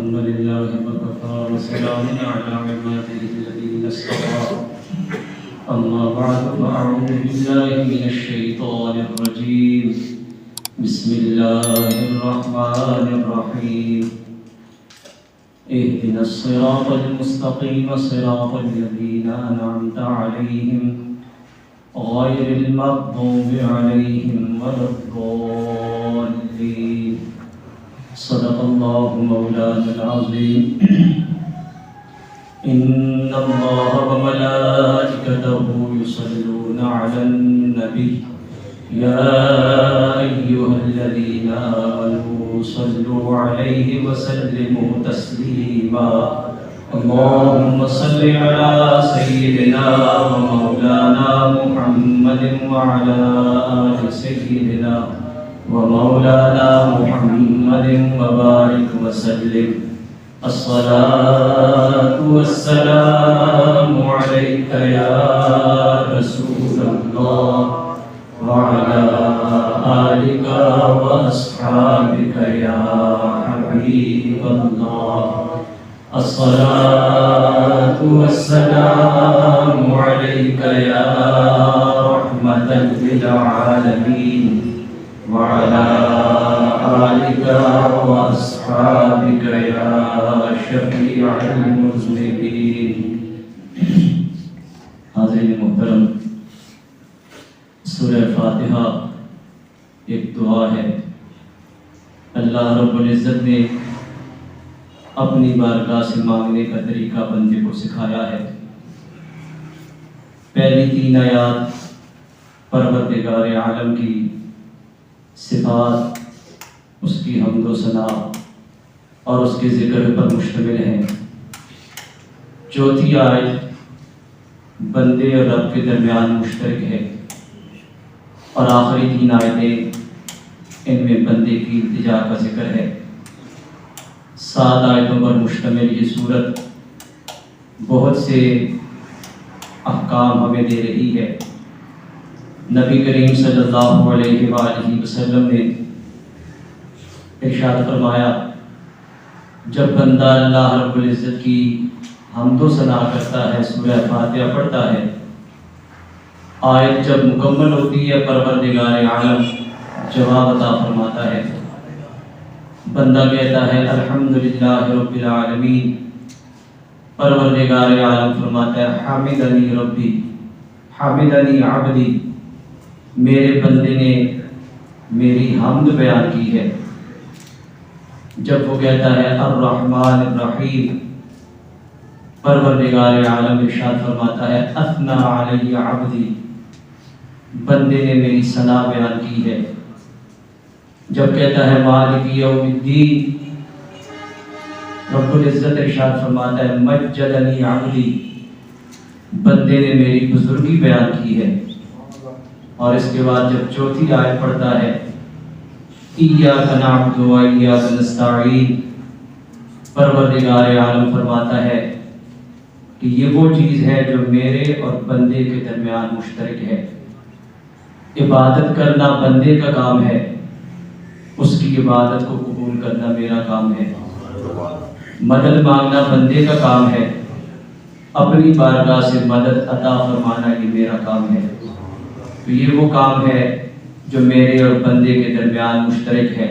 الحمد لله وكفى وسلام على عباده الذين اصطفى أما بعد فأعوذ بالله من الشيطان الرجيم بسم الله الرحمن الرحيم اهدنا الصراط المستقيم صراط الذين أنعمت عليهم غير المغضوب عليهم ولا الضالين صدق الله مولانا العظيم إن الله وملائكته يصلون على النبي يا أيها الذين آمنوا صلوا عليه وسلموا تسليما اللهم صل على سيدنا ومولانا محمد وعلى آل سيدنا ومولانا محمد وبارك وسلم الصلاة والسلام عليك يا رسول الله وعلى آلك وأصحابك يا حبيب الله الصلاة والسلام عليك يا رحمة للعالمين وعلى آلك وأصحابك يا شفيع المذنبين. حاضرین محترم، سورہ فاتحہ ایک دعا ہے. اللہ رب العزت نے اپنی بارگاہ سے مانگنے کا طریقہ بندے کو سکھایا ہے. پہلی 3 آیات پروردگار عالم کی صفات، اس کی حمد و ثنا اور اس کے ذکر پر مشتمل ہیں. چوتھی آیت بندے اور رب کے درمیان مشترک ہے، اور آخری 3 آیتیں ان میں بندے کی التجا کا ذکر ہے. 7 آیتوں پر مشتمل یہ صورت بہت سے احکام ہمیں دے رہی ہے. نبی کریم صلی اللہ علیہ وآلہ وسلم نے ارشاد فرمایا، جب بندہ اللہ رب العزت کی حمد و ثنا کرتا ہے، سورہ فاتحہ پڑھتا ہے، آیت جب مکمل ہوتی ہے پروردگار عالم جواب عطا فرماتا ہے. بندہ کہتا ہے الحمدللہ رب العالمین، پروردگار عالم فرماتا ہے حمدنی ربی حمدنی عبدی، میرے بندے نے میری حمد بیان کی ہے. جب وہ کہتا ہے الرحمن الرحیم، پروردگار عالم ارشاد فرماتا ہے اثنا علی عبدی، بندے نے میری ثنا بیان کی ہے. جب کہتا ہے مالک یوم الدین، رب العزت ارشاد فرماتا ہے مجدنی عبدی، بندے نے میری بزرگی بیان کی ہے. اور اس کے بعد جب چوتھی آیت پڑھتا ہے ایاک نعبد و ایاک نستعین، پروردگار عالم فرماتا ہے کہ یہ وہ چیز ہے جو میرے اور بندے کے درمیان مشترک ہے. عبادت کرنا بندے کا کام ہے، اس کی عبادت کو قبول کرنا میرا کام ہے. مدد مانگنا بندے کا کام ہے، اپنی بارگاہ سے مدد عطا فرمانا یہ میرا کام ہے. تو یہ وہ کام ہے جو میرے اور بندے کے درمیان مشترک ہے.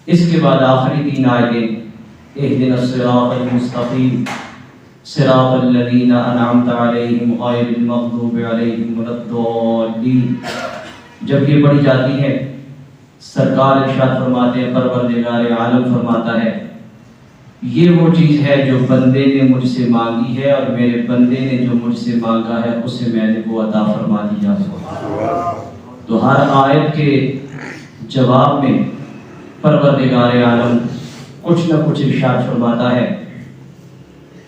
اس کے بعد آخری 3 آیتیں اہدنا الصراط المستقیم صراط الذین انعمت علیہم غیر المغضوب علیہم ولا الضالین، جب یہ پڑھی جاتی ہے سرکار ارشاد فرماتے ہیں، پروردگار عالم فرماتا ہے یہ وہ چیز ہے جو بندے نے مجھ سے مانگی ہے، اور میرے بندے نے جو مجھ سے مانگا ہے اسے میں نے وہ عطا فرما دیا. تو ہر آیت کے جواب میں پروردگار عالم کچھ نہ کچھ ارشاد فرماتا ہے.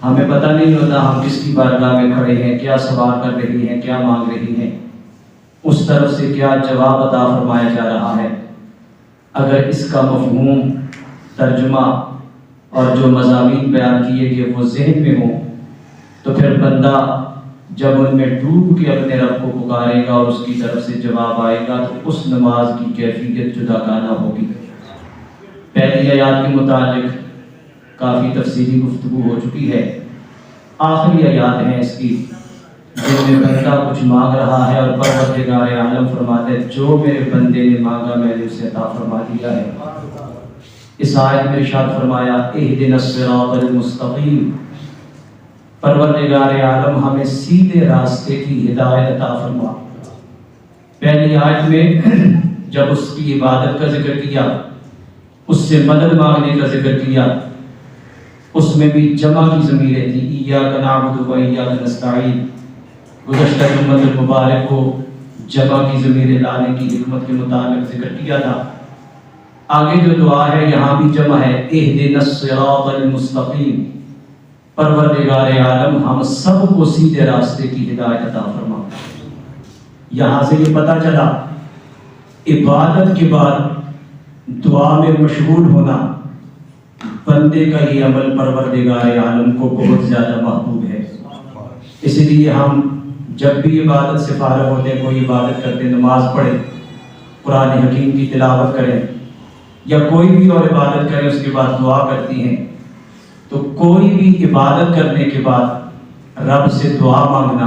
ہمیں پتہ نہیں ہوتا ہم کس کی بارگاہ میں کھڑے ہیں، کیا سوال کر رہی ہیں، کیا مانگ رہی ہیں، اس طرف سے کیا جواب عطا فرمایا جا رہا ہے. اگر اس کا مفہوم، ترجمہ اور جو مضامین بیان کیے گئے وہ ذہن میں ہوں تو پھر بندہ جب ان میں ڈوب کے اپنے رب کو پکارے گا اور اس کی طرف سے جواب آئے گا تو اس نماز کی کیفیت جدا گانا ہوگی. پہلی آیات کے متعلق کافی تفصیلی گفتگو ہو چکی ہے، آخری آیات ہیں اس کی جن میں بندہ کچھ مانگ رہا ہے اور پروردگار عالم فرماتا ہے جو میرے بندے نے مانگا میں نے اسے عطا فرما دیا ہے۔ اس آیت میں ارشاد فرمایا اہدنا الصراط المستقیم، پروردگار عالم ہمیں سیدھے راستے کی ہدایت عطا فرما۔ پہلی آیت میں جب اس کی عبادت کا ذکر کیا، اس سے مدد مانگنے کا ذکر کیا، اس میں بھی جمع کی ضمیریں تھی، ایاک نعبد و ایاک نستعین۔ گزشتہ جمعۃ المبارک کو جمع کی ضمیریں لانے کی حکمت کے مطابق ذکر کیا تھا۔ آگے جو دعا ہے یہاں بھی جمع ہے، اہدنا الصراط المستقیم، پروردگار عالم ہم سب کو سیدھے راستے کی ہدایت عطا فرما۔ یہاں سے یہ پتہ چلا عبادت کے بعد دعا میں مشغول ہونا بندے کا یہ عمل پروردگار عالم کو بہت زیادہ محبوب ہے۔ اس لیے ہم جب بھی عبادت سے فارغ ہوتے ہیں، کوئی عبادت کرتے، نماز پڑھیں، قرآن حکیم کی تلاوت کریں یا کوئی بھی اور عبادت کریں، اس کے بعد دعا کرتی ہیں، تو کوئی بھی عبادت کرنے کے بعد رب سے دعا مانگنا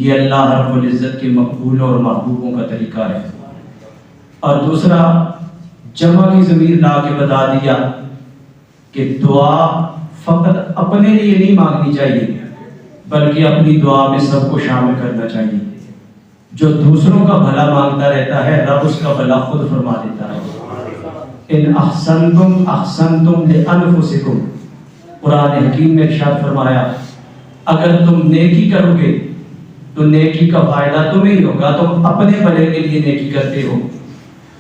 یہ اللہ رب العزت کے مقبول اور محبوبوں کا طریقہ ہے۔ اور دوسرا جمع کی ضمیر لا کے بتا دیا کہ دعا فقط اپنے لیے نہیں مانگنی چاہیے بلکہ اپنی دعا میں سب کو شامل کرنا چاہیے۔ جو دوسروں کا بھلا مانگتا رہتا ہے رب اس کا بھلا خود فرما دیتا ہے۔ ان احسنتم احسنتم لانفسکم، قرآن حکیم میں ارشاد فرمایا اگر تم نیکی کرو گے تو نیکی کا فائدہ تمہیں ہی ہوگا، تم اپنے بھلے کے لیے نیکی کرتے ہو۔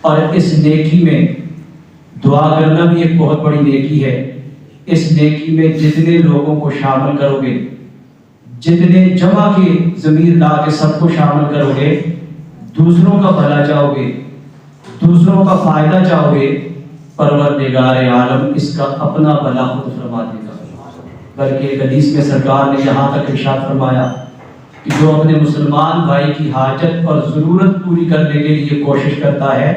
اور اس نیکی میں دعا کرنا بھی ایک بہت بڑی نیکی ہے۔ اس نیکی میں جتنے لوگوں کو شامل کرو گے، جتنے جمع کی ضمیر لا کے سب کو شامل کرو گے، دوسروں کا بھلا چاہو گے، دوسروں کا فائدہ چاہو گے، پروردگار عالم اس کا اپنا بھلا خود فرما دے گا۔ بلکہ ایک حدیث میں سرکار نے یہاں تک ارشاد فرمایا کہ جو اپنے مسلمان بھائی کی حاجت اور ضرورت پوری کرنے کے لیے کوشش کرتا ہے،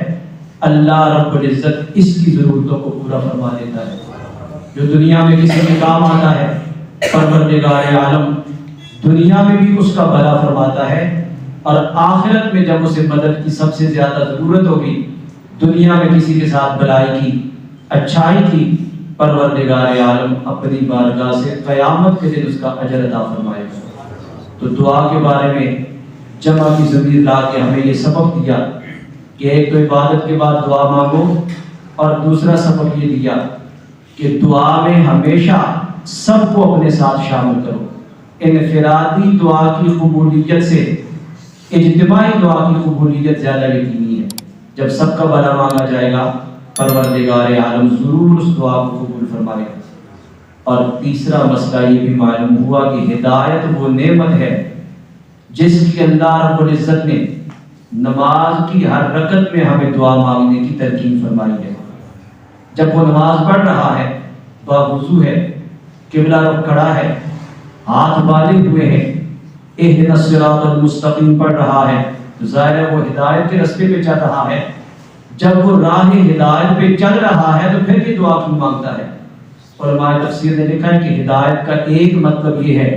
اللہ رب العزت اس کی ضرورتوں کو پورا فرما دیتا ہے۔ جو دنیا میں کسی کے کام آتا ہے، پروردگار عالم دنیا میں بھی اس کا بھلا فرماتا ہے، اور آخرت میں جب اسے مدد کی سب سے زیادہ ضرورت ہوگی، دنیا میں کسی کے ساتھ بھلائی کی، اچھائی کی، پروردگار عالم اپنی بارگاہ سے قیامت کے دن اس کا اجر عطا فرمائے گا۔ تو دعا کے بارے میں جمع کی ضمیر لا کے ہمیں یہ سبق دیا کہ ایک تو عبادت کے بعد دعا مانگو، اور دوسرا سبق یہ دیا کہ دعا میں ہمیشہ سب کو اپنے ساتھ شامل کرو۔ انفرادی دعا کی قبولیت سے اجتماعی دعا کی قبولیت زیادہ یقینی ہے۔ جب سب کا بھلا مانگا جائے گا، پروردگار عالم ضرور اس دعا کو قبول فرمائے گا۔ اور تیسرا مسئلہ یہ بھی معلوم ہوا کہ ہدایت وہ نعمت ہے جس کی اللہ رب العزت نے نماز کی ہر رکعت میں ہمیں دعا مانگنے کی تلقین فرمائی ہے۔ جب وہ نماز پڑھ رہا ہے، باوضو ہے، قبلہ رخ کھڑا ہے، ہاتھ باندھے ہوئے ہیں، اہدنا الصراط المستقیم پڑھ رہا ہے، تو ظاہر ہے وہ ہدایت کے راستے پہ چل رہا ہے۔ جب وہ راہ ہدایت پہ چل رہا ہے تو پھر یہ دعا کیوں مانگتا ہے؟ علماء تفسیر نے لکھا ہے کہ ہدایت کا ایک مطلب یہ ہے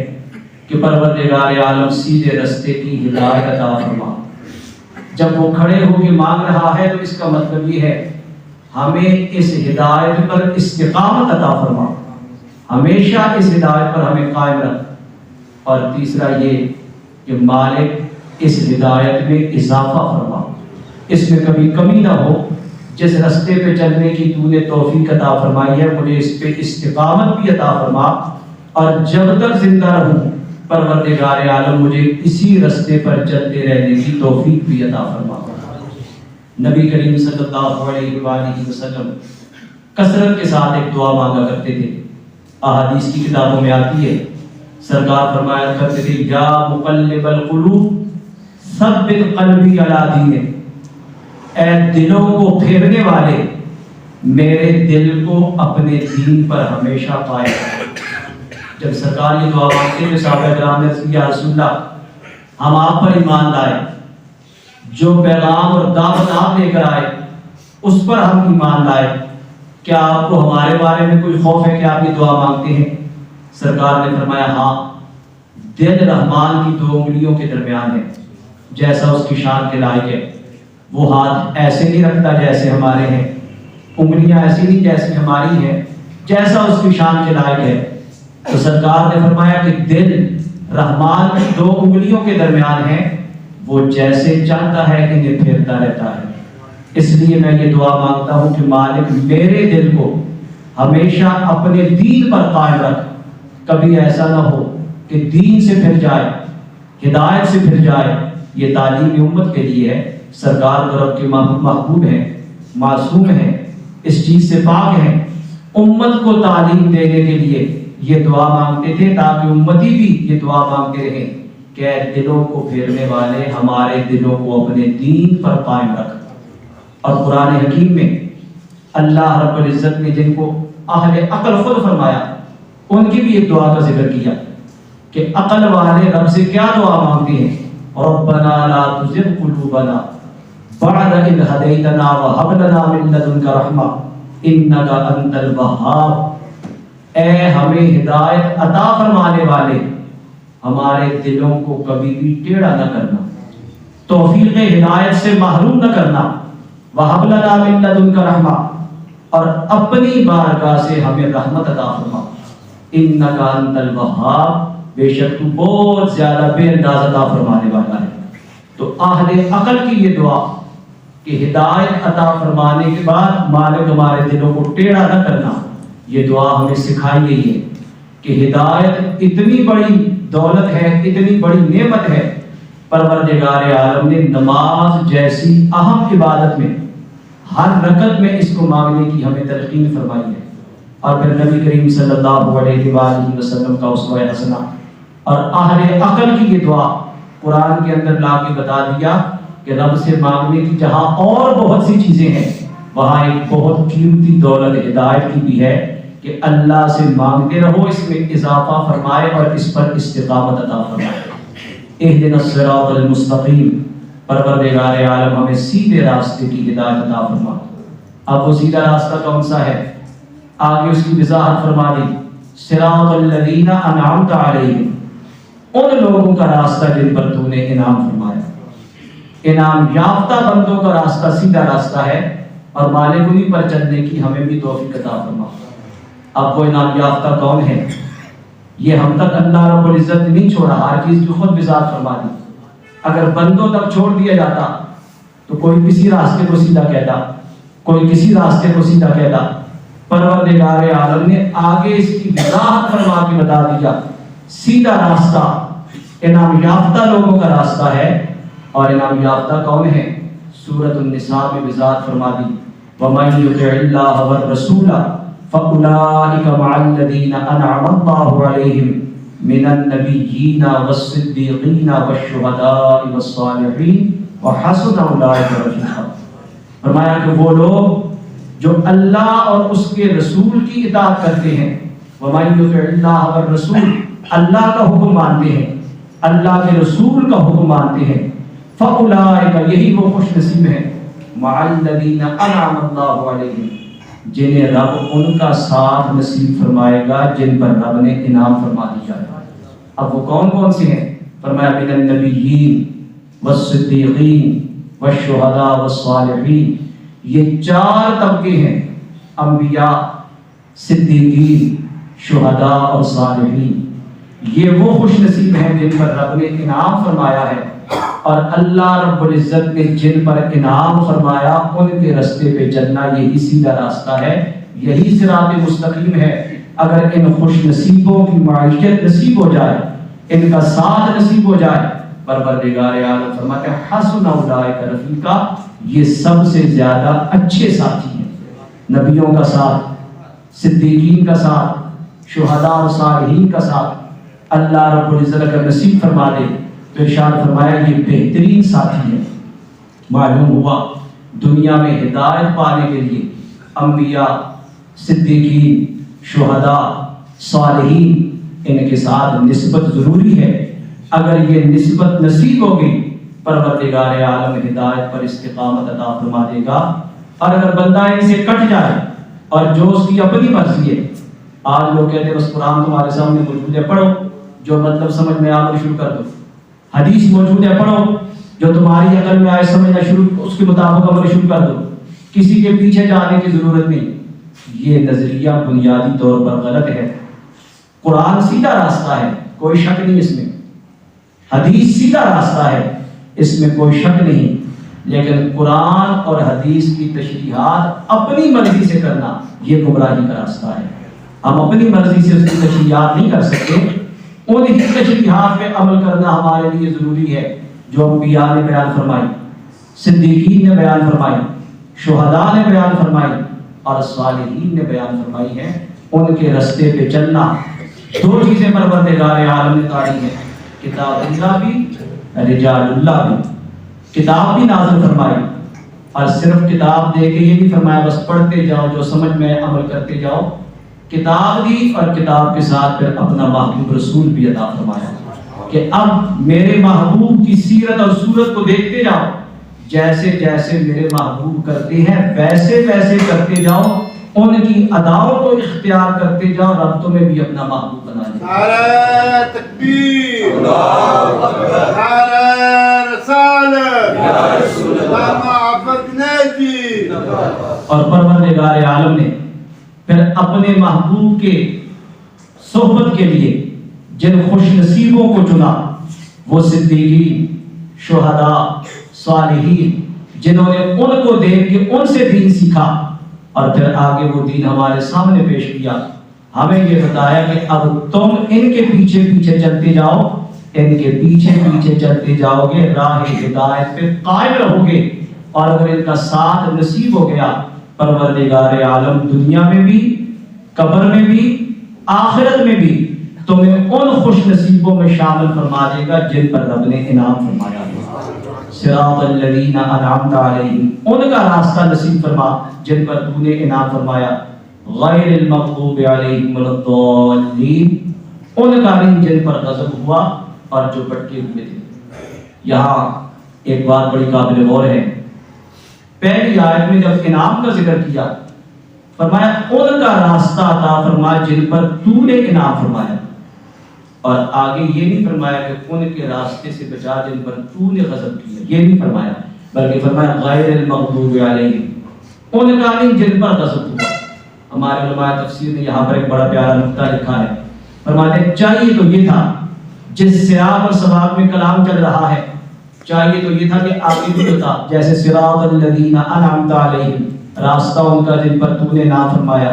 کہ پروردگار عالم سیدھے راستے کی ہدایت عطا فرما۔ جب وہ کھڑے ہو کے مانگ رہا ہے تو اس کا مطلب یہ ہے ہمیں اس ہدایت پر استقامت عطا فرما، ہمیشہ اس ہدایت پر ہمیں قائم رکھ۔ اور تیسرا یہ کہ مالک اس ہدایت میں اضافہ فرما، اس میں کبھی کمی نہ ہو۔ جس راستے پہ چلنے کی تو نے توفیق عطا فرمائی ہے، مجھے اس پہ استقامت بھی عطا فرما، اور جب تک زندہ رہوں پروردگار عالم مجھے اسی راستے پر چلتے رہنے کی توفیق بھی عطا فرما۔ نبی کریم صلی اللہ علیہ وآلہ وسلم کثرت کے ساتھ ایک دعا مانگا کرتے تھے، احادیث کی کتابوں میں آتی ہے، سرکار فرمایا کرتے تھے یا مقلب القلوب ثبت قلبی علی دینک، اے دلوں کو پھیرنے والے میرے دل کو اپنے دین پر ہمیشہ قائم رکھ۔ جب سرکار یہ دعا مانگتے تھے صحابہ کرام نے کہا یا رسول اللہ ہم آپ پر ایمان لائے، جو پیغام اور دعوت آپ لے کر آئے اس پر ہم ایمان لائے، کیا آپ کو ہمارے بارے میں کوئی خوف ہے کہ آپ یہ دعا مانگتے ہیں؟ سرکار نے فرمایا ہاں، دل رحمان کی 2 انگلیوں کے درمیان ہے، جیسا اس کی شان کے لائق ہے۔ وہ ہاتھ ایسے نہیں رکھتا جیسے ہمارے ہیں، انگلیاں ایسی نہیں جیسی ہماری ہیں، جیسا اس کی شان کے لائق ہے۔ تو سرکار نے فرمایا کہ دل رحمان کی 2 انگلیوں کے درمیان ہے، وہ جیسے چاہتا ہے انہیں پھیرتا رہتا ہے۔ اس لیے میں یہ دعا مانگتا ہوں کہ مالک میرے دل کو ہمیشہ اپنے دین پر قائم رکھ، کبھی ایسا نہ ہو کہ دین سے پھر جائے، ہدایت سے پھر جائے۔ یہ تعلیم امت کے لیے ہے۔ سرکار تو رب کے محبوب ہیں، معصوم ہیں، اس چیز سے پاک ہیں، امت کو تعلیم دینے کے لیے یہ دعا مانگتے تھے تاکہ امتی بھی یہ دعا مانگتے رہیں کہ اے دلوں کو پھیرنے والے ہمارے دلوں کو اپنے دین پر قائم رکھ۔ اور قرآن حکیم میں اللہ رب العزت نے جن کو اہل عقل خود فرمایا، ان کی بھی ایک دعا کا ذکر کیا کہ عقل والے رب سے کیا دعا مانگتے ہیں؟ ربنا لا تزغ قلوبنا بعد إذ هديتنا وهب لنا من لدنك رحمة إنك أنت الوهاب۔ اے ہمیں ہدایت عطا فرمانے والے، ہمارے دلوں کو کبھی بھی ٹیڑھا نہ کرنا، توفیق ہدایت سے محروم نہ کرنا، وَهَبْ لَنَا مِن لَدُنْكَ رَحْمَةً، اور اپنی بارگاہ سے ہمیں رحمت عطا فرما، إِنَّكَ أَنْتَ الْوَهَّابُ، بے شک تو بہت زیادہ بے انداز عطا فرمانے والا ہے۔ تو اہل عقل کی یہ دعا کہ ہدایت عطا فرمانے کے بعد مالک ہمارے دلوں کو ٹیڑھا نہ کرنا، یہ دعا ہمیں سکھائی گئی ہے کہ ہدایت اتنی بڑی دولت ہے، اتنی بڑی نعمت ہے، پروردگار عالم نے نماز جیسی اہم عبادت میں ہر رکعت میں اس کو مانگنے کی ہمیں تلقین فرمائی ہے۔ اور پھر نبی کریم صلی اللہ علیہ وآلہ وسلم کا اسوہ حسنہ اور اہل عقل کی یہ دعا قرآن کے اندر لا کے بتا دیا کہ رب سے مانگنے کی جہاں اور بہت سی چیزیں ہیں، وہاں ایک بہت قیمتی دولت ہدایت کی بھی ہے کہ اللہ سے مانگتے رہو، اس میں اضافہ فرمائے اور اس پر استقامت عطا فرمائے۔ اہدنا الصراط المستقیم، پروردگار عالم ہمیں سیدھے راستے کی ہدایت عطا فرما۔ اب وہ سیدھا راستہ کون سا ہے؟ آگے اس کی وضاحت فرما دی، صراط الذین انعمت علیہم، ان لوگوں کا راستہ جن پر تو نے انعام فرمایا۔ انعام یافتہ بندوں کا راستہ سیدھا راستہ ہے، اور مالک انہی پر چلنے کی ہمیں بھی توفیق عطا فرما۔ اب وہ انعام یافتہ کون ہے؟ یہ ہم تک اللہ رب العزت نے نہیں چھوڑا، ہر چیز کی خود وضاحت فرما دی۔ اگر بندوں تک چھوڑ دیا جاتا تو کوئی کسی راستے کو سیدھا کہتا، کوئی کسی راستے کو سیدھا کہتا۔ پروردگار عالم نے آگے اس کی وضاحت فرما کے بتا دیا، سیدھا راستہ انعام یافتہ لوگوں کا راستہ ہے۔ اور انعام یافتہ کون ہے؟ سورۃ النساء میں وضاحت فرما دی، وَمَن يُطِعِ اللَّهَ وَالرَّسُولَ فَأُولَٰئِكَ مَعَ الَّذِينَ أَنْعَمَ اللَّهُ عَلَيْهِم مِّنَ النَّبِيِّينَ وَالصِّدِّيقِينَ وَالشُّهَدَاءِ وَالصَّالِحِينَ وَحَسُنَ أُولَٰئِكَ رَفِيقًا۔ فرمایا کہ وہ لوگ جو اللہ اور اس کے رسول کی اطاعت کرتے ہیں، وَمَن يُطِعِ اللَّهَ وَالرَّسُولَ، اللہ کا حکم مانتے ہیں، اللہ کے رسول کا حکم مانتے ہیں، فَأُولَٰئِكَ، یہی وہ خوش نصیب ہیں، مَعَ الَّذِينَ أَنْعَمَ اللَّهُ عَلَيْهِمْ، جنہیں رب ان کا ساتھ نصیب فرمائے گا جن پر رب نے انعام فرما دیا ہے۔ اب وہ کون کون سے ہیں؟ فرمایا مِنَ النَّبِيِّينَ وَالصِّدِّيقِينَ وَالشُّهَدَاءِ وَالصَّالِحِينَ، یہ 4 طبقے ہیں، انبیاء، صدیقین، شہداء اور صالحین۔ یہ وہ خوش نصیب ہیں جن پر رب نے انعام فرمایا ہے، اور اللہ رب العزت نے جن پر انعام فرمایا ان کے راستے پہ چلنا یہی سیدھا راستہ ہے، یہی صراط مستقیم ہے۔ اگر ان خوش نصیبوں کی معیشت نصیب ہو جائے، ان کا ساتھ نصیب ہو جائے، پروردگار عالم فرماتے ہیں حسن اولئک رفیقا، یہ سب سے زیادہ اچھے ساتھی ہیں۔ نبیوں کا ساتھ، صدیقین کا ساتھ، شہداء اور صالحین کا ساتھ اللہ رب العزت اگر نصیب فرما دے تو ارشاد فرمایا یہ بہترین ساتھی ہے۔ معلوم ہوا دنیا میں ہدایت پانے کے لیے انبیاء، صدیقین، شہداء، صالحین، ان کے ساتھ نسبت ضروری ہے۔ اگر یہ نسبت نصیب ہوگی پروردگار عالم ہدایت پر استقامت عطا فرما دے گا، اور اگر بندہ ان سے کٹ جائے اور جو اس کی اپنی مرضی ہے. آج لوگ کہتے ہیں بس قرآن تمہارے سامنے موجود ہے پڑھو، جو مطلب سمجھ میں عمل شروع کر دو. حدیث موجود ہے پڑھو، جو تمہاری عقل میں آئے سمجھنا شروع اس کے مطابق عمل شروع کر دو. کسی کے پیچھے جانے کی ضرورت نہیں. یہ نظریہ بنیادی طور پر غلط ہے. قرآن سیدھا راستہ ہے، کوئی شک نہیں اس میں. حدیث سیدھا راستہ ہے، اس میں کوئی شک نہیں. لیکن قرآن اور حدیث کی تشریحات اپنی مرضی سے کرنا یہ گمراہی کا راستہ ہے. ہم اپنی مرضی سے اس کی تشریحات نہیں کر سکتے. انہی تشریحات پہ عمل کرنا ہمارے لیے ضروری ہے جو انبیاء نے بیان فرمائی، صدیقین نے بیان فرمائی، شہداء نے بیان فرمائی اور صالحین نے بیان فرمائی ہے. ان کے رستے پہ چلنا. دو چیزیں پروردگار عالم نے تعلیم ہے، کتاب اللہ بھی، رجال اللہ بھی. کتاب بھی نازل فرمائی اور صرف کتاب دے کے یہ نہیں فرمایا بس پڑھتے جاؤ، جو سمجھ میں عمل کرتے جاؤ. کتاب دی اور کتاب کے ساتھ پھر اپنا محبوب رسول بھی عطا فرمایا کہ اب میرے محبوب کی سیرت اور صورت کو دیکھتے جاؤ. جیسے جیسے میرے محبوب کرتے ہیں ویسے ویسے کرتے جاؤ. ان کی اداؤں کو اختیار کرتے جاؤ. رب تمہیں بھی اپنا محبوب بنا دے. نعرہ تکبیر، اللہ اکبر، نعرہ رسالت، یا رسول اللہ، محبت نبی. اور پروردگار عالم نے پھر اپنے محبوب کے صحبت کے لیے جن خوش نصیبوں کو چنا وہ صدیقین، شہداء، صالحین، جنہوں نے ان کو دیکھ کے ان سے دین سیکھا اور پھر آگے وہ دین ہمارے سامنے پیش کیا. ہمیں یہ بتایا کہ اب تم ان کے پیچھے پیچھے چلتے جاؤ، ان کے پیچھے پیچھے چلتے جاؤ گے، راہ ہدایت پہ قائم رہو گے. اور اگر ان کا ساتھ نصیب ہو گیا پروردگار عالم دنیا میں بھی، قبر میں بھی، آخرت میں بھی تمہیں ان خوش نصیبوں میں شامل فرما دے گا جن پر رب نے انعام فرمایا ہے. صراط الذین انعمت علیہم، ان کا راستہ نصیب فرما جن پر تو نے انعام فرمایا. غیر المغضوب علیہم ولا الضالین، ان کا نہیں جن پر غضب ہوا اور جو بھٹکے ہوئے تھے. یہاں ایک بات بڑی قابل غور ہے. پہلی آیت میں جب انعام کا ذکر کیا فرمایا ان کا راستہ عطا فرما جن پر تو نے انعام فرمایا، اور آگے یہ نہیں فرمایا کہ ان کے راستے سے بچا جن پر تو نے غضب کیا، یہ نہیں فرمایا، بلکہ فرمایا غیر المغضوب علیہم، ان کا نہیں جن پر غضب ہوا. ہمارے علماء تفسیر نے یہاں پر ایک بڑا پیارا نقطہ لکھا ہے. فرماتے چاہیے تو یہ تھا جس صراط اور سباق میں کلام چل رہا ہے، چاہیے تو یہ تھا کہ آگے بھی ہوتا جیسے صراط الذین انعمت علیہم، راستہ ان کا جن پر تو نے انعام فرمایا،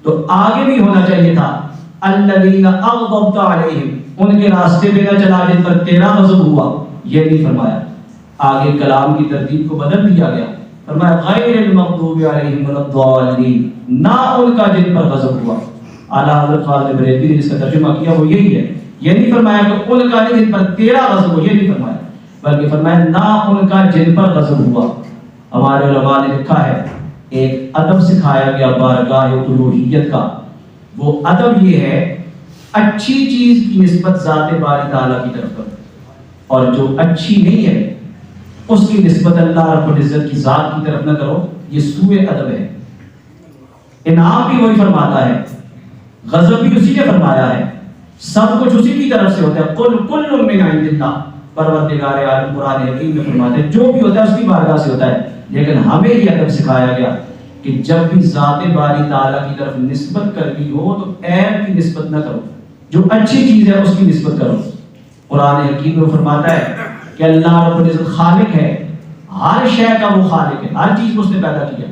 تو آگے بھی ہونا چاہیے تھا الذین اغضبت علیہم، ان کے راستے پہ نہ چلا جن پر تیرا غضب ہوا. یہ نہیں فرمایا. آگے کلام کی ترتیب کو بدل دیا گیا. فرمایا غیر المغضوب علیہم ولا الضالین، نہ ان کا جن پر غضب ہوا. اعلیٰ حضرت خالد بریلوی نے جس کا ترجمہ کیا وہ یہی ہے. یہ نہیں فرمایا کہ ان کا جن پر تیرا غضب ہوا، یہ نہیں فرمایا، بلکہ فرمایا نہ ان کا جن پر غضب ہوا. ہمارے علماء نے لکھا ہے ایک ادب سکھایا گیا بارگاہ الوہیت کا. وہ ادب یہ ہے اچھی چیز کی نسبت ذات باری تعالیٰ کی طرف کرو، اور جو اچھی نہیں ہے اس کی نسبت اللہ رب العزت کی ذات کی طرف نہ کرو. یہ سوء ادب ہے. انعام بھی وہی فرماتا ہے، غضب بھی اسی نے فرمایا ہے، سب کچھ اسی کی طرف سے ہوتا ہے. قل کل من عند اللہ، پروردگار عالم قرآن حکیم میں فرماتے ہیں جو بھی ہوتا ہے اس کی بارگاہ سے ہوتا ہے. لیکن ہمیں یہ ادب سکھایا گیا کہ جب بھی ذات باری تعالیٰ کی طرف نسبت کرنی ہو تو عیب کی نسبت نہ کرو، جو اچھی چیز ہے اس کی نسبت کرو. قرآن حکیم میں فرماتا ہے کہ اللہ رب العزت خالق ہے، ہر شے کا وہ خالق ہے، ہر چیز کو اس نے پیدا کیا.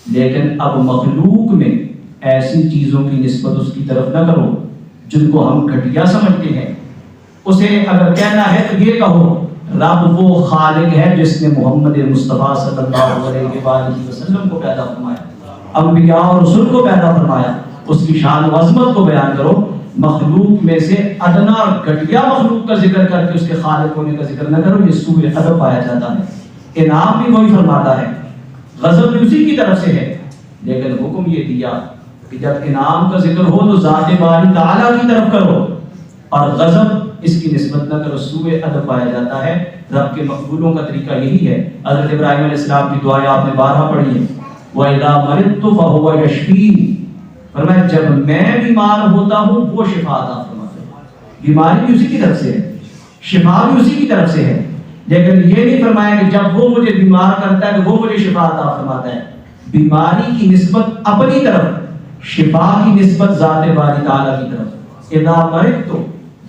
لیکن اب مخلوق میں ایسی چیزوں کی نسبت اس کی طرف نہ کرو جن کو ہم گھٹیا سمجھتے ہیں. اسے اگر کہنا ہے تو یہ کہو رب وہ خالق ہے جس نے محمد مصطفیٰ صلی اللہ علیہ وآلہ وسلم کو پیدا فرمایا، انبیاء اور رسول کو پیدا فرمایا. اس کی شان و عظمت کو بیان کرو. مخلوق میں سے ادنا اور گھٹیا مخلوق کا ذکر کر کے اس کے خالق ہونے کا ذکر نہ کرو. یہ سوء ادب پایا جاتا ہے. انعام بھی وہی فرماتا ہے، غضب بھی اسی کی طرف سے ہے. لیکن حکم یہ دیا کہ جب انعام کا ذکر ہو تو ذات باری تعالیٰ کی طرف کرو اور غضب اس کی نسبت نہ کرو. سوء ادب پایا جاتا ہے. رب کے مقبولوں کا طریقہ یہی ہے. حضرت ابراہیم علیہ السلام کی دعائیں آپ نے بارہا پڑھی ہیں. وَإِذَا مَرِضْتُ فَهُوَ يَشْفِينِ، فرمایا جب میں بیمار ہوتا ہوں وہ شفا عطا فرماتا ہے۔ بیماری بھی اسی کی طرف سے ہے، شفا بھی اسی کی طرف سے ہے، لیکن یہ نہیں فرمایا کہ جب وہ مجھے بیمار کرتا ہے تو وہ مجھے شفا عطا فرماتا ہے۔ بیماری کی نسبت اپنی طرف، شفا کی نسبت ذات باری تعالیٰ کی طرف۔ اذا مرضت،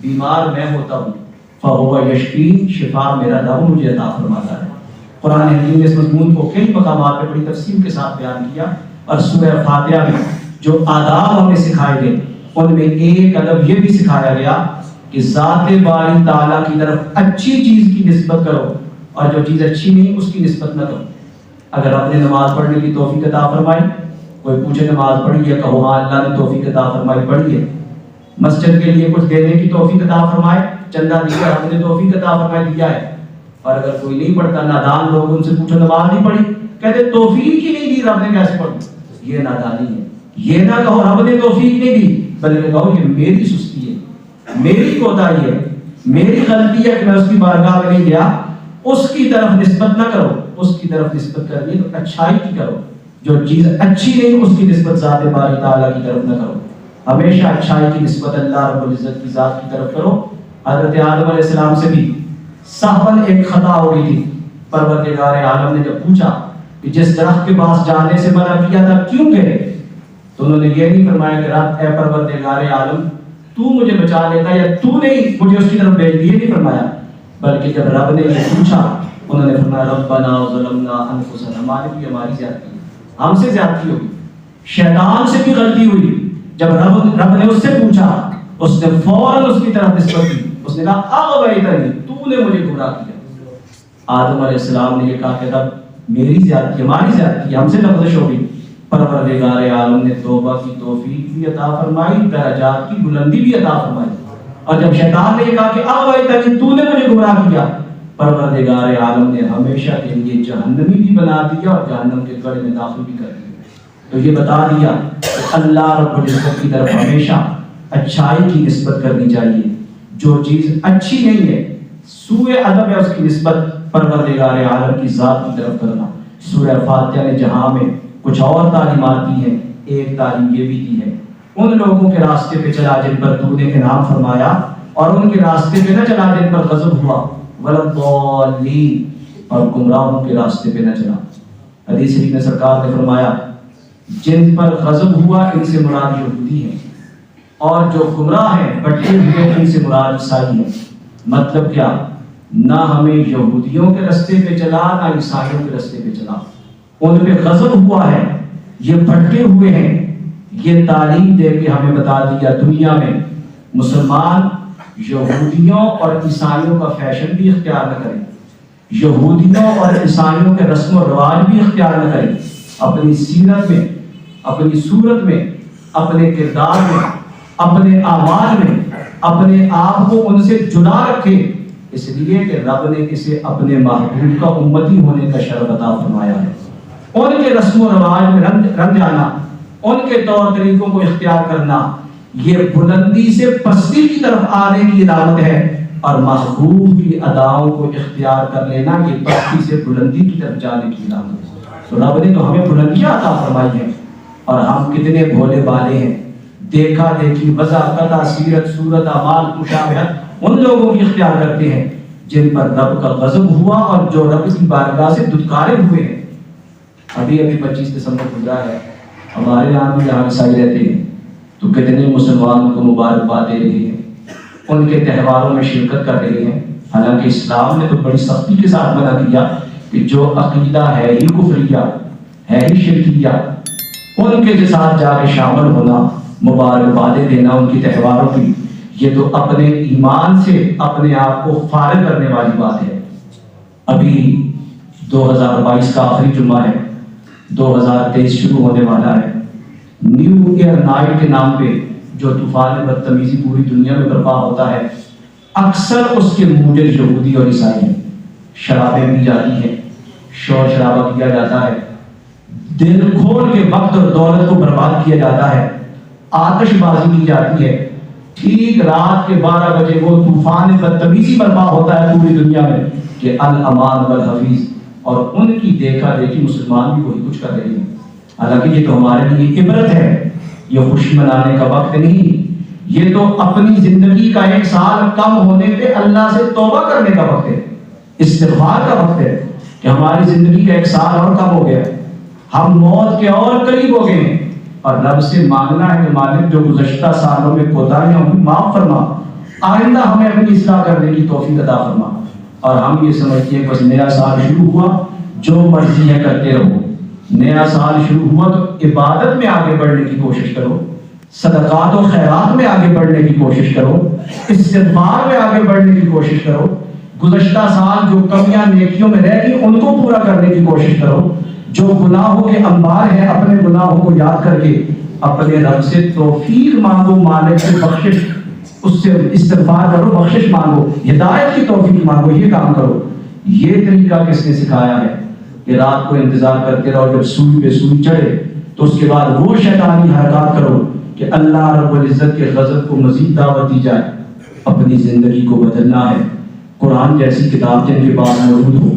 بیمار میں ہوتا ہوں، فهو یشفین، شفا میرا رب مجھے عطا فرماتا ہے۔ قرآن حکیم نے اس مضمون کو کئی مقامات پہ بڑی تفصیل کے ساتھ بیان کیا، اور سورہ فاتحہ میں جو آداب ہمیں سکھائے گئے ان میں ایک ادب یہ بھی سکھایا گیا کہ ذات باری تعالیٰ کی طرف اچھی چیز کی نسبت کرو، اور جو چیز اچھی نہیں اس کی نسبت نہ کرو۔ اگر آپ نے نماز پڑھنے کی توفیق عطا فرمائی، کوئی پوچھے نماز پڑھی ہے، کہو ہاں اللہ نے توفیق عطا فرمائی، پڑھی ہے۔ مسجد کے لیے کچھ دینے کی توفیق عطا فرمائے، چندہ دیا، ہم نے توفیق عطا فرمائی، دیا ہے۔ اور اگر کوئی نہیں پڑھتا، نادان لوگ، ان سے پوچھو نماز نہیں پڑھی، کہتے توفیق ہی نہیں دی رب نے، کیسے پڑھوں؟ یہ نادانی ہے۔ یہ نہ کہو رب نے توفیق نہیں دی، بلکہ کہو یہ میری سستی ہے، میری کوتاہی ہے، میری غلطی ہے کہ میں اس کی بارگاہ میں نہیں گیا۔ اس کی طرف نسبت نہ کرو، اس کی طرف نسبت کرنی تو اچھائی کی کرو، جو چیز اچھی نہیں اس کی نسبت ذات باری تعالیٰ کی طرف نہ کرو، ہمیشہ اچھائی کی نسبت اللہ رب العزت کی ذات کی طرف کرو۔ حضرت آدم علیہ السلام سے بھی سہون ایک خطا ہو گئی تھی، پروردگار عالم نے جب پوچھا کہ جس درخت کے پاس جانے سے منع کیا تھا کیوں گئے، تو انہوں نے یہ نہیں فرمایا کہ رب اے پروردگار عالم تو مجھے بچا لیتا یا تو نہیں مجھے اس کی طرف بھیج دیا، نہیں فرمایا، بلکہ جب رب نے یہ پوچھا انہوں نے فرمایا ربنا ظلمنا انفسنا، ہماری زیادتی، ہم سے زیادتی ہوئی، شیطان سے بھی غلطی ہوئی۔ جب رب نے اس سے پوچھا، اس نے فوراً اس کی طرف نسبت دی، اس نے کہا اغویتنی، تو نے مجھے گمراہ کیا۔ آدم علیہ السلام نے یہ کہا کہ رب میری زیادتی، ہماری زیادتی، ہم سے لغزش ہو گئی۔ پروردگار عالم نے توبہ کی توفیق بھی عطا فرمائی، درجات کی بلندی بھی عطا فرمائی۔ اور جب شیطان نے یہ کہا کہ اغویتنی، تو نے مجھے گمراہ کیا، پروردگار عالم نے ہمیشہ کے لیے جہنمی بھی بنا دیا اور جہنم کے گڑھ میں داخل بھی کر دیا۔ تو یہ بتا دیا کہ اللہ رب العزت کی طرف ہمیشہ اچھائی کی نسبت کرنی چاہیے، جو چیز اچھی نہیں ہے سوء ادب ہے اس کی نسبت پروردگار عالم کی ذات کی طرف کرنا۔ سورہ فاتحہ نے جہاں میں کچھ اور تعلیمات دی ہیں، ایک تعلیم یہ بھی دی ہے ان لوگوں کے راستے پہ چلا جن پر تو نے انعام فرمایا، اور ان کے راستے پہ نہ چلا جن پر غضب ہوا، وَلَضَّالِّينَ، اور گمراہوں کے راستے پہ نہ چلا۔ حدیث شریف میں سرکار نے فرمایا جن پر غضب ہوا ان سے مراد یہودی ہیں، اور جو گمراہ ہیں بٹے ہوئے ان سے مراد عیسائی ہیں۔ مطلب کیا؟ نہ ہمیں یہودیوں کے راستے پہ چلا نہ عیسائیوں کے راستے پہ چلا، ان پہ غضب ہوا ہے، یہ بھٹکے ہوئے ہیں۔ یہ تعلیم دے کے ہمیں بتا دیا دنیا میں مسلمان یہودیوں اور عیسائیوں کا فیشن بھی اختیار نہ کریں، یہودیوں اور عیسائیوں کے رسم و رواج بھی اختیار نہ کریں، اپنی سیرت میں، اپنی صورت میں، اپنے کردار میں، اپنے اعمال میں اپنے آپ کو ان سے جدا رکھے، اس لیے کہ رب نے اسے اپنے محبوب کا امتی ہونے کا شرف عطا فرمایا ہے۔ ان کے رسم و رواج میں رنگ جانا، ان کے طور طریقوں کو اختیار کرنا، یہ بلندی سے پستی کی طرف آنے کی علامت ہے، اور محبوب کی اداؤں کو اختیار کر لینا یہ پستی سے بلندی کی طرف جانے کی علامت ہے۔ تو رب نے تو ہمیں بلندیاں عطا فرمائی ہیں، اور ہم کتنے بھولے بالے ہیں، دیکھا دیکھی، وضاحت، سیرت، صورت، اعمال، مشابہت ان لوگوں کی اختیار کرتے ہیں جن پر رب کا غضب ہوا اور جو رب کی بارگاہ سے دھتکارے ہوئے ہیں۔ ابھی 25 دسمبر گزرا ہے، ہمارے یہاں بھی جہاں عیسائی رہتے ہیں تو کتنے مسلمان کو مبارکباد دے رہے ہیں، ان کے تہواروں میں شرکت کر رہے ہیں، حالانکہ اسلام نے تو بڑی سختی کے ساتھ منع کیا کہ جو عقیدہ ہے ہی کفریہ، ہے ہی شرکیہ، ان کے ساتھ جا کے شامل ہونا، مبارکبادیں دینا ان کی تہواروں کی، یہ تو اپنے ایمان سے اپنے آپ کو فارغ کرنے والی بات ہے۔ ابھی 2022 کا آخری جمعہ ہے، 2023 شروع ہونے والا ہے۔ نیو ایئر نائٹ کے نام پہ جو طوفان بدتمیزی پوری دنیا میں برپا ہوتا ہے، اکثر اس کے موجب یہودی اور عیسائی ہیں۔ شرابیں پی جاتی ہیں، شور شرابہ کیا جاتا ہے، دل کھول کے وقت اور دولت کو برباد کیا جاتا ہے، آتش بازی کی جاتی ہے۔ ٹھیک رات کے 12 بجے وہ طوفان بدتمیزی برپا ہوتا ہے پوری دنیا میں کہ الامان والحفیظ، اور ان کی دیکھا دیکھی مسلمان بھی وہی کچھ کر رہے ہیں۔ حالانکہ یہ تو ہمارے لیے عبرت ہے، یہ خوشی منانے کا وقت نہیں، یہ تو اپنی زندگی کا 1 سال کم ہونے پہ اللہ سے توبہ کرنے کا وقت ہے، استغفار کا وقت ہے کہ ہماری زندگی کا 1 سال اور کم ہو گیا، ہم موت کے اور قریب ہو گئے ہیں، اور رب سے مانگنا ہے کہ مالک جو گزشتہ سالوں میں کوتاہیاں ہوئی معاف فرما، آئندہ ہمیں اپنی اصلاح کرنے کی توفیق عطا فرما۔ اور ہم یہ سمجھتے ہیں بس نیا سال شروع ہوا جو مرضی ہے کرتے رہو، نیا سال شروع ہوا تو عبادت میں آگے بڑھنے کی کوشش کرو، صدقات و خیرات میں آگے بڑھنے کی کوشش کرو، استغفار میں آگے بڑھنے کی کوشش کرو، گزشتہ سال جو کمیاں نیکیوں میں رہ گئی ان کو پورا کرنے کی کوشش کرو، جو گناہوں کے انبار ہیں اپنے گناہوں کو یاد کر کے اپنے رب سے توفیق مانگو، مالک سے بخشش، اس سے استغفار کرو، بخشش مانگو، ہدایت کی توفیق مانگو، یہ کام کرو۔ یہ طریقہ کس نے سکھایا ہے کہ رات کو انتظار کرتے رہو جب سوئی پہ سوئی چڑھے تو اس کے بعد وہ شیطانی حرکات کرو کہ اللہ رب العزت کے غضب کو مزید دعوت دی جائے۔ اپنی زندگی کو بدلنا ہے، قرآن جیسی کتاب جن کے پاس موجود ہو،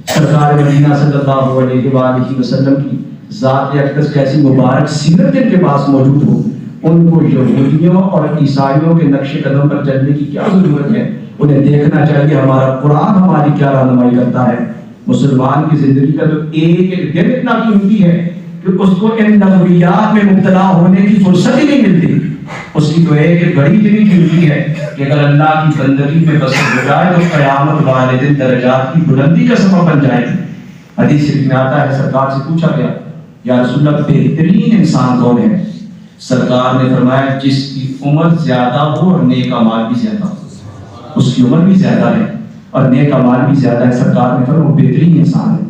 سرکار مدینہ صلی اللہ علیہ وآلہ وسلم کی ذات اقدس جیسی مبارک سیرت جن کے پاس موجود ہو، ان کو یہودیوں اور عیسائیوں کے نقش قدم پر چلنے کی کیا ضرورت ہے؟ انہیں دیکھنا چاہیے ہمارا قرآن ہماری کیا رہنمائی کرتا ہے۔ مسلمان کی زندگی کا تو ایک ایک دن اتنا قیمتی ہے کہ اس کو ان نظریات میں مبتلا ہونے کی فرصت ہی نہیں ملتی، اس کی تو ایک ایک گھڑی اتنی قیمتی ہے کہ اگر اللہ کی بندگی میں بسر ہو جائے تو قیامت والے دن درجات کی بلندی کا سبب بن جائے گی۔ حدیث شریف میں آتا ہے، سرکار سے پوچھا گیا یا رسول اللہ بہترین انسان کون ہے؟ سرکار نے فرمایا جس کی عمر زیادہ ہو اور نیک اعمال بھی زیادہ ہو، اس کی عمر بھی زیادہ ہے اور نیک اعمال بھی زیادہ ہے، سرکار نے فرمایا وہ بہترین انسان ہے۔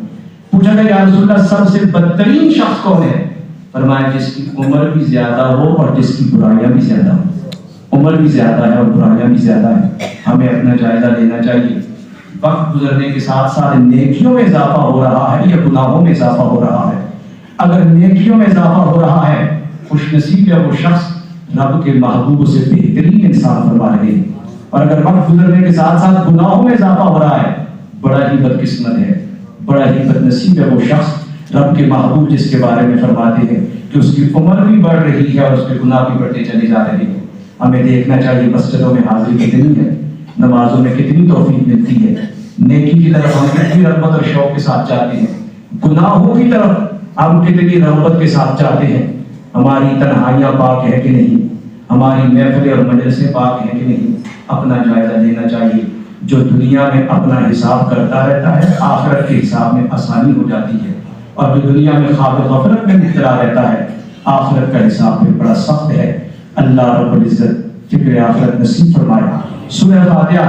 پوچھا گیا یا رسول اللہ سب سے بدترین شخص کون ہے؟ فرمایا جس کی عمر بھی زیادہ ہو اور جس کی برائیاں بھی زیادہ ہو۔ عمر بھی زیادہ ہے اور برائیاں بھی زیادہ ہیں، ہمیں اپنا جائزہ لینا چاہیے۔ وقت گزرنے کے ساتھ ساتھ نیکیوں میں اضافہ ہو رہا ہے یا گناہوں میں اضافہ ہو رہا ہے؟ اگر نیکیوں میں اضافہ ہو رہا ہے خوش نصیب ہے وہ شخص، رب کے محبوب سے بہترین انسان فرما رہے ہیں، اور اگر وقت گزرنے کے ساتھ ساتھ گناہوں میں اضافہ ہو رہا ہے بڑا ہی بدقسمت ہے، بڑا ہی بد نصیب ہے وہ شخص رب کے محبوب جس کے بارے میں فرماتے ہیں کہ اس کی عمر بھی بڑھ رہی ہے اور اس کے گناہ بھی بڑھتے چلے جا رہے ہیں۔ ہمیں دیکھنا چاہیے مسجدوں میں حاضری کتنی ہے، نمازوں میں کتنی توفیق ملتی ہے، نیکی کی طرف ہم کتنی رغبت اور شوق کے ساتھ چاہتے ہیں، گناہوں کی طرف ہم کتنی رغبت کے ساتھ چاہتے ہیں۔ ہماری تنہائیاں پاک ہے کہ نہیں، ہماری محفلیں اور مجلسیں پاک ہیں کہ نہیں؟ اپنا جائزہ لینا چاہیے۔ جو دنیا میں اپنا حساب کرتا رہتا ہے آخرت کے حساب میں آسانی ہو جاتی ہے، اور جو دنیا میں خواب غفلت میں مبتلا رہتا ہے آخرت کا حساب میں بڑا سخت ہے۔ اللہ رب العزت فکر آخرت نصیب فرمائے۔ سورہ فاتحہ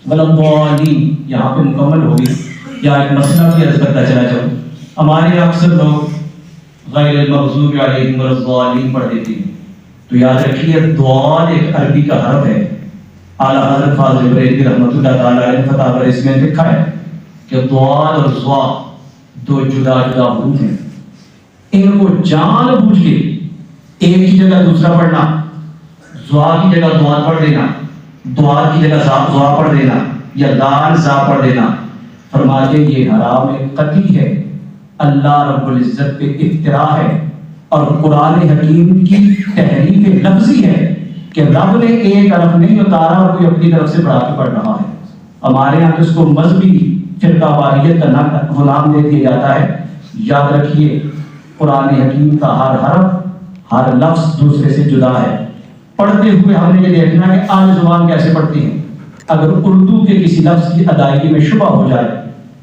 والضالین یہاں پہ مکمل ہوگی۔ یا ایک مسئلہ بھی عرض کرتا چلا جاؤں، ہمارے اکثر لوگ غیر المغضوب علیہم ولا الضالین پڑھ دیتے ہیں، تو یاد رکھیے ضاد ایک عربی کا حرف ہے۔ اعلیٰ حضرت فاضل بریلوی رحمۃ اللہ تعالیٰ علیہ فتح بر اس میں لکھا ہے کہ ضاد اور ضا دو جدا جدا حروف ہیں، ان کو جان بوجھ کے ایک کی جگہ دوسرا پڑھنا، ضا کی جگہ ضاد پڑھ دینا، ضاد کی جگہ ضا پڑھ دینا یا دال زا پڑھ دینا، فرماتے یہ حرام قطعی ہے، اللہ رب العزت پہ افترا ہے، اور قرآن حکیم کی تحریف لفظی ہے کہ رب نے ایک حرف نہیں اتارا اور کوئی اپنی طرف سے بڑھا کے پڑھ رہا ہے۔ ہمارے یہاں تو اس کو مذہبی فرقہ واریت کا غلام دے دیا جاتا ہے۔ یاد رکھیے قرآن حکیم کا ہر حرف ہر لفظ دوسرے سے جدا ہے۔ پڑھتے ہوئے ہم نے یہ دیکھنا ہے کہ اہل زبان کیسے پڑھتی ہیں۔ اگر اردو کے کسی لفظ کی ادائیگی میں شبہ ہو جائے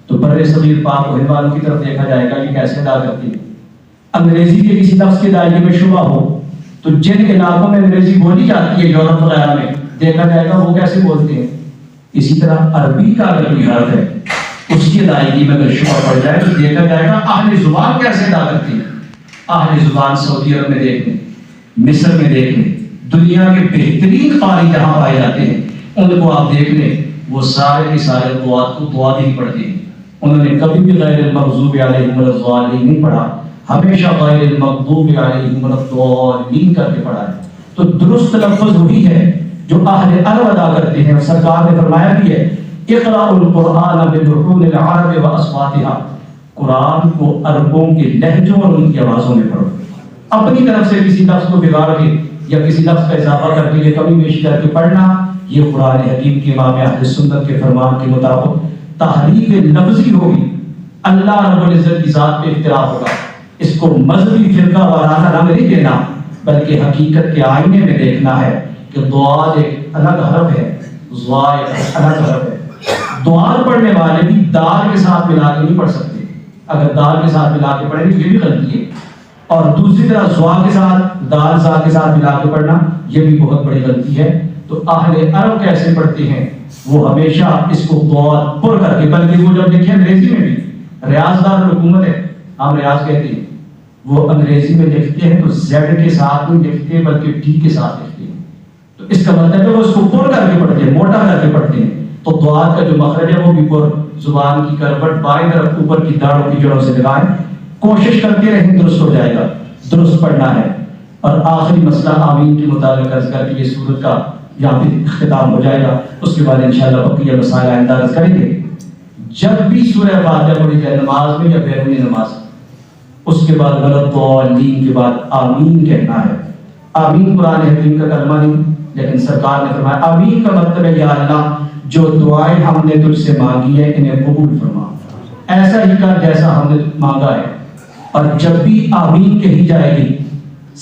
تو بر صغیر پاک و ہند والوں کی طرف دیکھا جائے گا کہ کیسے ادا کرتی ہے۔ انگریزی کے کسی لفظ کی ادائیگی میں شبہ ہو تو جن علاقوں میں انگریزی بولی جاتی ہے یورپ وغیرہ میں دیکھا جائے گا وہ کیسے بولتے ہیں۔ اسی طرح عربی کا اگر کوئی حرف ہے اس کی ادائیگی میں اگر شبہ پڑ جائے تو دیکھا جائے گا اہل زبان کیسے ادا کرتی ہے۔ اہل زبان سعودی عرب میں دیکھ لیں، مصر میں دیکھ لیں، دنیا کے بہترین قاری جہاں پائے جاتے ہیں ان کو آپ دیکھ لیں، وہ سارے کے سارے دعات کو دعا ہی پڑھتے ہیں۔ انہوں نے کبھی بھی غیر المغضوب علیہم ولا الضالین نہیں پڑھا، ہمیشہ غیر المغضوب علیہم ولا الضالین کر کے پڑھا ہے۔ تو درست لفظ وہی ہے جو اہل عرب ادا کرتے ہیں، اور سرکار نے فرمایا بھی ہے اقرأوا القرآن بلحون العرب واصواتها، قرآن کو عربوں کے لہجوں اور ان کی آوازوں میں پڑھو. اپنی طرف سے کسی لفظ کو بگاڑ کے یا کسی لفظ کا اضافہ کر کے کمی بیشی کر کے پڑھنا، یہ قرآن حکیم کے امام اہل سنت کے فرمان کے مطابق تحریف لفظی ہوگی. اللہ رب العزت کی ذات پہ اختلاف ہوگا. اس کو مذہبی فرقہ وارانہ رنگ نہیں دینا، بلکہ حقیقت کے آئینے میں دیکھنا ہے کہ دعا ایک الگ حرف ہے، ضا ایک الگ حرف ہے. دعا پڑھنے والے بھی دال کے ساتھ ملا کے نہیں پڑھ سکتے. اگر دال کے ساتھ ملا کے پڑھیں گے یہ بھی غلطی ہے، اور دوسری طرح ضا کے ساتھ دال زا کے ساتھ ملا کے پڑھنا یہ بھی بہت بڑی غلطی ہے. تو اہل عرب کیسے پڑھتے ہیں؟ وہ ہمیشہ اس کو دعا پر کر کے، بلکہ وہ جب دیکھیں انگریزی میں بھی ریاض دار الحکومت ہے، ہم ریاض کہتے ہیں، وہ انگریزی میں لکھتے ہیں تو زیڈ کے ساتھ نہیں لکھتے بلکہ ٹی کے ساتھ لکھتے ہیں. تو اس کا مطلب ہے وہ اس کو پر کر کے پڑھتے ہیں، موٹا کر کے پڑھتے ہیں. تو دعا کا جو مخرج ہے وہ بھی پر، زبان کی کروٹ بائیں طرف اوپر کی داڑھوں کی جڑوں سے لگائیں. کوشش کرتے رہیں، درست ہو جائے گا. درست پڑھنا ہے. اور آخری مسئلہ آمین کے متعلق عرض کر کے یہ سورت کا یہاں پہ اختتام ہو جائے گا. اس کے بعد انشاءاللہ بقیہ مسائل آئندہ عرض کریں گے. جب بھی سورہ فاتحہ پڑھی جائے نماز میں یا بیرون نماز، اس کے بعد وَلَضَّالِّينَ کے بعد آمین کہنا ہے. آمین قرآن حکیم کا کلمہ نہیں، لیکن سرکار نے فرمایا آمین کا مطلب ہے یا اللہ جو دعائیں ہم نے تجھ سے مانگی ہے انہیں قبول فرما، ایسا ہی کر جیسا ہم نے مانگا ہے. اور جب بھی آمین کہی جائے گی،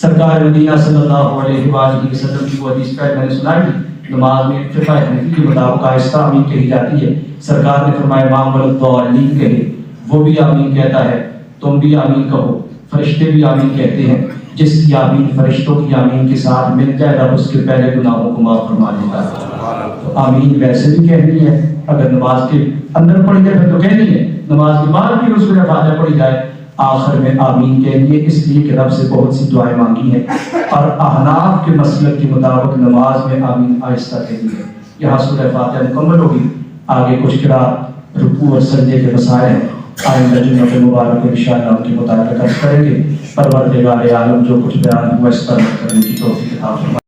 سرکار مدینہ صلی اللہ علیہ وآلہ وسلم کی وہ حدیث پہلے میں نے سنائی تھی، نماز میں فقہ حنفی کے مطابق آہستہ آمین کہی جاتی ہے. سرکار نے فرمایا امام وَلَضَّالِّينَ کہے، وہ بھی آمین کہتا ہے، تم بھی آمین کہو. فرشتے بھی آمین کہتے ہیں. جس کی آمین فرشتوں کی آمین کے ساتھ مل جائے رب اس کے پہلے گناہوں کو معاف فرما دیتا ہے. تو آمین ویسے بھی کہنی ہے، اگر نماز کے اندر پڑھی جائے تو کہنی ہے، نماز کے بعد بھی سورہ فاتحہ پڑھی جائے آخر میں آمین کہنی ہے، اس لیے کہ رب سے بہت سی دعائیں مانگی ہیں. اور احناف کے مسلک کے مطابق نماز میں آمین آہستہ کہنی ہے. یہاں سورہ فاتحہ مکمل ہوگی. آگے کچھ قرات، رکوع اور سجدے کے مسائل ہیں، آئندہ جمعہ مبارک انشاءاللہ ان کے مطابق عرض کریں گے. پروردگار عالم جو کچھ بیان ہوا اس پر کرنے کی توفیق عطا فرمائے.